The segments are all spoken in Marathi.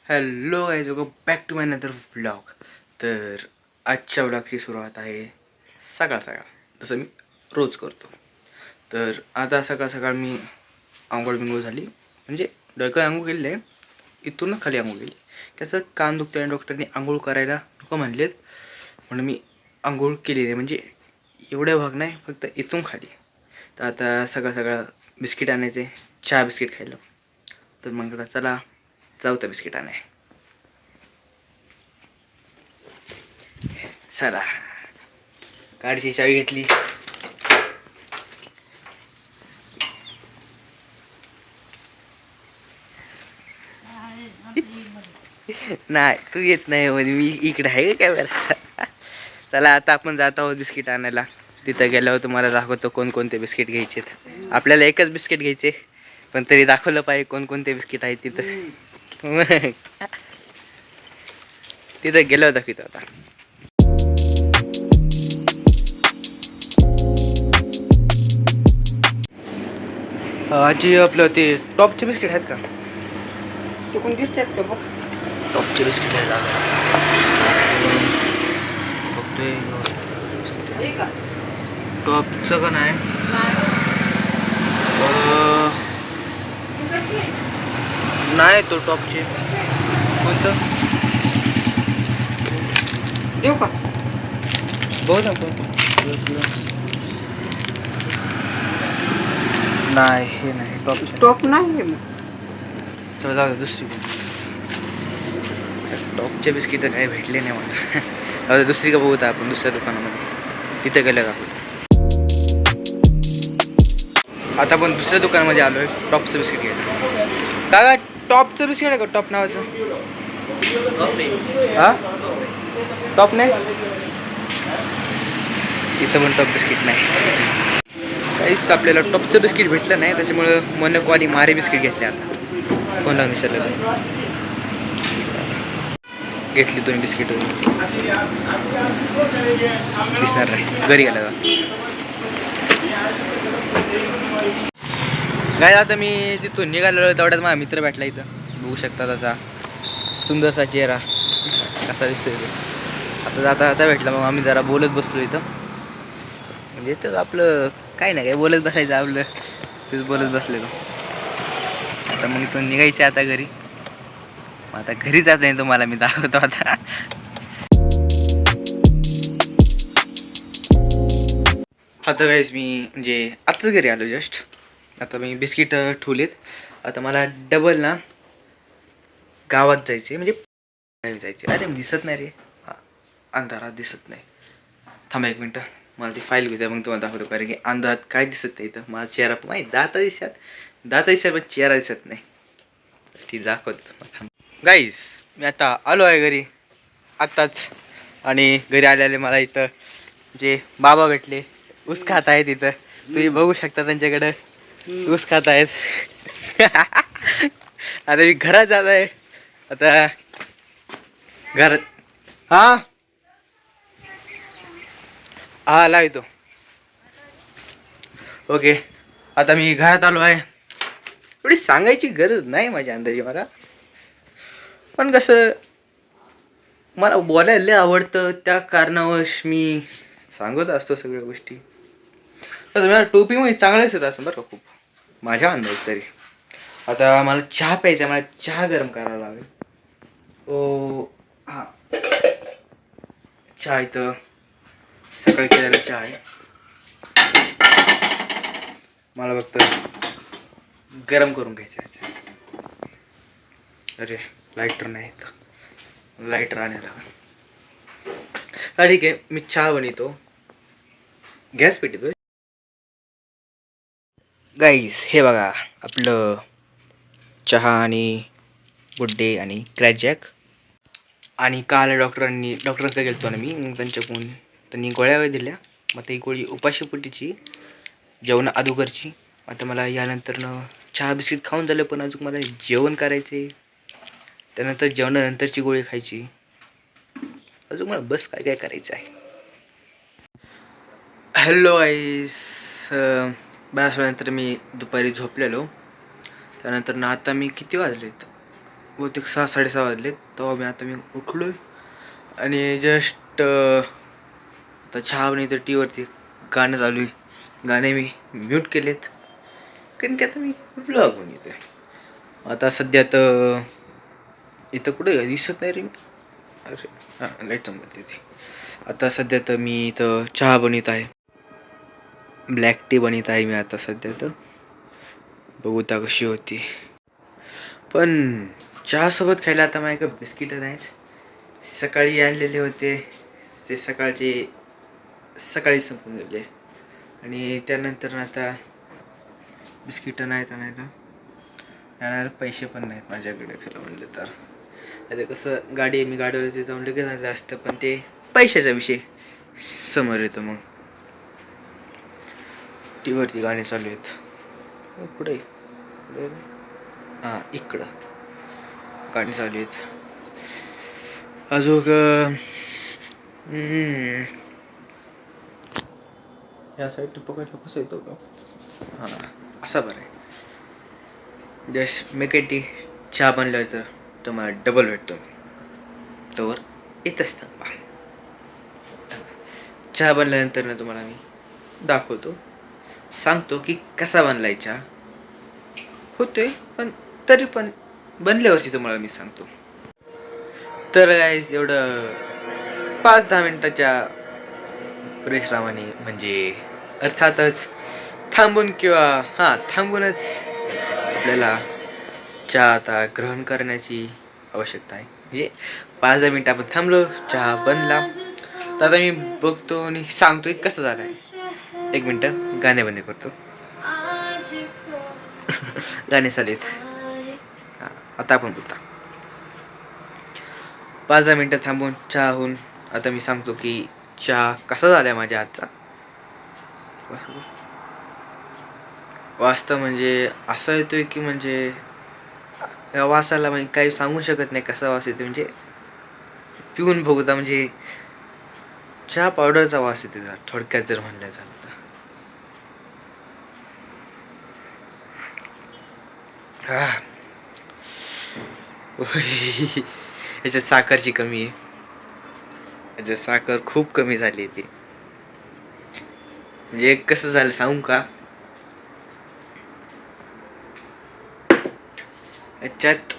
Hello guys, welcome back to my another blog. तर आजच्या ब्लॉगची सुरुवात आहे सकाळ सकाळ, जसं मी रोज करतो. तर आता सकाळ सकाळ मी आंघोळ झाली, म्हणजे डोकं आंघोळ केलेलं आहे, इथून खाली आंघोळ केली. त्याचं कान दुखतं आणि डॉक्टरने आंघोळ करायला नको म्हणलेत, म्हणून मी आंघोळ केली नाही. म्हणजे एवढ्या भाग नाही, फक्त इथून खाली. तर आता सकाळ सकाळ बिस्किट आणायचे, चहा बिस्किट खायला. तर मग आता चला जाऊ त्या बिस्किट आणाय. चला, गाडीची चावी घेतली. नाही, तू येत नाही मध्ये, मी इकडे आहे का कॅमेरा. चला, आता आपण जात आहोत बिस्किट आणायला. तिथं गेल्यावर तुम्हाला दाखवतो कोणकोणते बिस्किट घ्यायचे. आपल्याला एकच बिस्किट घ्यायचे, पण तरी दाखवलं पाहिजे कोणकोणते बिस्किट आहेत तिथं. तिथं गेलो होता तिथं. आता आजी आपलं ते टॉपचे बिस्किट आहेत का? कोण दिसतात का बघ. टॉपचे बिस्किट आहेत. टॉपचं का नाही? नाही, तो टॉपचे. कोणतं देऊ का? बघ ना कोणतं. नाही, हे नाही टॉप. टॉप नाही मग. चला जाऊ दे, दुसरी टॉपचे बिस्किट काही भेटले नाही मला. आता दुसरी का बघूत आपण दुसऱ्या दुकानामध्ये, तिथे गेलं का. आता आपण दुसऱ्या दुकानामध्ये आलोय टॉपचं बिस्किट घ्यायला. दादा, टॉपचं बिस्किट आहे का? टॉप नावाचं. हा, टॉप नाही इथं, पण टॉप बिस्किट नाही. काहीच आपल्याला टॉपचं बिस्किट भेटलं नाही, त्याच्यामुळं मोनको आणि मारे बिस्किट घेतले. आता कोणाला विचारलं, घेतली 2 बिस्किट. दिसणार नाही घरी गेला काय. आता मी तिथून निघालेलो, तेवढ्यात माझा मित्र भेटला इथं. बघू शकता त्याचा सुंदरसा चेहरा कसा दिसतोय. आता जाता आता भेटला, मग आम्ही जरा बोलत बसलो इथं. म्हणजे तर आपलं काय ना काय बोलत बसायचं, आपलं तेच बोलत बसलेलो. आता मग इथून निघायचं आता घरी. आता घरी जात नाही, तुम्हाला मी दाखवतो आता. आता गाईज मी म्हणजे आत्ताच घरी आलो जस्ट. आता मी बिस्किट ठेवलेत. आता मला डबल ना गावात जायचे, म्हणजे जायचे. अरे दिसत नाही रे, हा अंधारात दिसत नाही. थांबा 1 मिनटं, मला ती फाईल घेऊ द्या, मग तुम्हाला दाखवतो. कारण की अंधारात काय दिसत नाही इथं. मला चेहरा पण माहीत, दाता दिसत पण चेहरा दिसत नाही. ती दाखवतो गाईज. मी आता आलो आहे घरी आत्ताच. आणि घरी आलेले मला इथं जे बाबा भेटले, ऊस खात आहेत इथं. तुम्ही बघू शकता त्यांच्याकडं ऊस खात आहेत. आता मी घरात जात आहे. आता घरात हा लावतो. ओके, आता मी घरात आलो आहे. एवढी सांगायची गरज नाही माझ्या अंदाजे मला, पण कसं मला बोलायला लय आवडतं, त्या कारणावश मी सांगत असतो सगळ्या गोष्टी. तर मला टोपीमध्ये चांगलंच येत असं बरं का, खूप माझ्या अंदाज तरी. आता मला चहा प्यायचा आहे, मला चहा गरम करायला लागेल. ओ हां, चहा इथं सकाळी केलेला चहा आहे. मला फक्त गरम करून घ्यायचं आहे. अरे लाईटर नाही, लाईटर आणायला. हा ठीक आहे, मी चहा बनवतो. गॅस पेटतो गाईस. हे बघा आपलं चहा आणि गुड डे आणि क्रॅक जॅक. आणि काल डॉक्टरांकडे गेलतो ना मी, मग त्यांच्याकडून त्यांनी गोळ्या दिल्या. मग ती गोळी उपाशीपोटीची, जेवण अगोदरची. आता मला यानंतरनं चहा बिस्किट खाऊन झालं, पण अजून मला जेवण करायचे. त्यानंतर जेवणानंतरची गोळी खायची. अजून मला बस काय काय करायचं आहे. हॅलो गाईस, बऱ्याच वेळानंतर मी दुपारी झोपलेलो. त्यानंतर ना आता मी किती वाजलेत, बहुतेक 6-6:30 वाजले तेव्हा मी उठलो आणि जस्ट आता चहा नाही तर टीवरती गाणं चालू आहे. गाणे मी म्यूट केलेत कारण की आता मी ब्लॉग बनवतोय. आता सध्या तर इथं कुठे दिसत नाही रे मी. अरे हां लाईट चमकते ती. आता सध्या तर मी इथं चहा बनवत आहे. ब्लॅक टी बनवत आहे मी आता सध्या तर. बघू आता कशी होती. पण चहासोबत खायला आता माझ्याकडे बिस्किट नाहीत. सकाळी आणलेले होते ते सकाळी संपून गेले आणि त्यानंतर आता बिस्किटं नाहीत आणायला. आणायला पैसे पण नाहीत माझ्याकडे खरं म्हणलं तर. आता कसं गाडी मी गाडीवरती जाऊन लगेच आणलं असतं पण ते पैशाचा विषय समोर येतो. मग टीवरती गाणी चालू आहेत. कुठे हां इकडं गाणी चालू आहेत. अजून या साईडने पकडलं कसं येतो का. हां असा बरं आहे. जस्ट मी काही टी चहा बनलं तर तुम्हाला डबल भेटतो. तोवर इथंच थांबा. चहा बनल्यानंतर ना तुम्हाला मी दाखवतो, सांगतो की कसा बनलाय चहा. होतोय पण तरी पण बनल्यावरती तुम्हाला मी सांगतो. तर गाईज एवढं 5-10 मिनिटाच्या परिश्रमाने म्हणजे अर्थातच थांबून किंवा थांबूनच आपल्याला चहा आता ग्रहण करण्याची आवश्यकता आहे. म्हणजे 5-10 मिनिटं आपण थांबलो, चहा बनला. तर आता मी बघतो आणि सांगतो की कसं झालं आहे. 1 मिनटं गाणे बंद करतो. गाणे चालू आहेत. हां आता आपण बोलता. 5-10 मिनिटं थांबून चहा होऊन आता मी सांगतो की चहा कसा झाला आहे माझ्या हातचा. वाचतं म्हणजे असं येतोय की म्हणजे वासाला म्हणजे काही सांगू शकत नाही कसा वास येतो. म्हणजे पिऊन बघता म्हणजे चहा पावडरचा वास येतो त्याचा थोडक्यात जर म्हणलं झालं तर. याच्यात साखरची कमी आहे. याच्यात साखर खूप कमी झाली आहे ती. म्हणजे कसं झालं सांगू का. याच्यात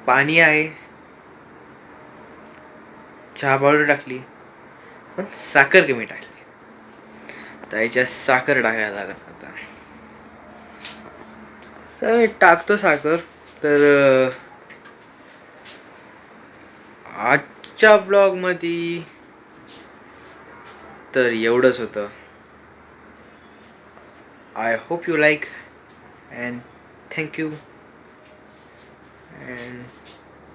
पाणी आहे, चहा पावडर टाकली पण साखर कमी टाकली. तर याच्यात साखर टाकायला लागत आता. तर मी टाकतो साखर. तर आजच्या ब्लॉग मध्ये तर एवढंच होतं. I hope you like and thank you and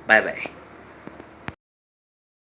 bye bye.